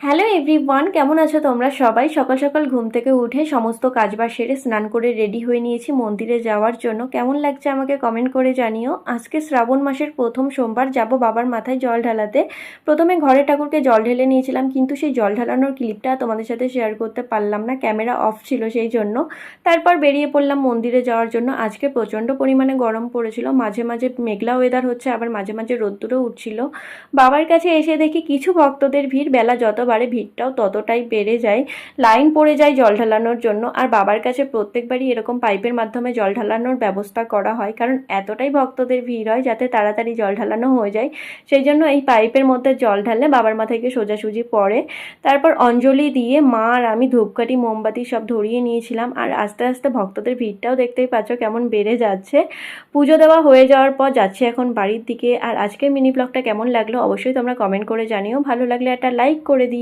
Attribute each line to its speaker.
Speaker 1: Hello everyone, কেমন আছো তোমরা সবাই? সকাল সকাল ঘুম থেকে উঠে সমস্ত কাজবাজ সেরে স্নান করে রেডি হয়ে নিয়েছি মন্দিরে যাওয়ার জন্য। কেমন লাগছে আমাকে কমেন্ট করে জানিও। আজকে শ্রাবণ মাসের প্রথম সোমবার, যাব বাবার মাথায় জল ঢালাতে। প্রথমে ঘরে ঠাকুরকে জল ঢেলে নিয়েছিলাম, কিন্তু সেই জল ঢালানোর ক্লিপটা তোমাদের সাথে শেয়ার করতে পারলাম না, ক্যামেরা অফ ছিল সেই জন্য। তারপর বেরিয়ে পড়লাম মন্দিরে যাওয়ার জন্য। আজকে প্রচণ্ড পরিমাণে গরম পড়েছিল, মাঝে মাঝে মেঘলা ওয়েদার হচ্ছে, আবার মাঝে মাঝে রোদ্দুরও উঠছিল। বাবার কাছে এসে দেখি কিছু ভক্তদের ভিড়, বেলা যত বাড়ে ভিড়টাও ততটাই বেড়ে যায়। লাইন পড়ে যায় জল ঢালানোর জন্য। আর বাবার কাছে প্রত্যেকবারই এরকম পাইপের মাধ্যমে জল ঢালানোর ব্যবস্থা করা হয়, কারণ এতটাই ভক্তদের ভিড় হয় যাতে তাড়াতাড়ি জল ঢালানো হয়ে যায়। সেই জন্য এই পাইপের মধ্যে জল ঢাললে বাবার মাথায় গিয়ে সোজাসুজি পড়ে। তারপর অঞ্জলি দিয়ে মা আর আমি ধূপকাঠি মোমবাতি সব ধরিয়ে নিয়েছিলাম। আর আস্তে আস্তে ভক্তদের ভিড়টাও দেখতেই পাচ্ছ কেমন বেড়ে যাচ্ছে। পুজো দেওয়া হয়ে যাওয়ার পর যাচ্ছি এখন বাড়ির দিকে। আর আজকের মিনি ব্লগটা কেমন লাগলো অবশ্যই তোমরা কমেন্ট করে জানিও। ভালো লাগলে একটা লাইক করে দিও।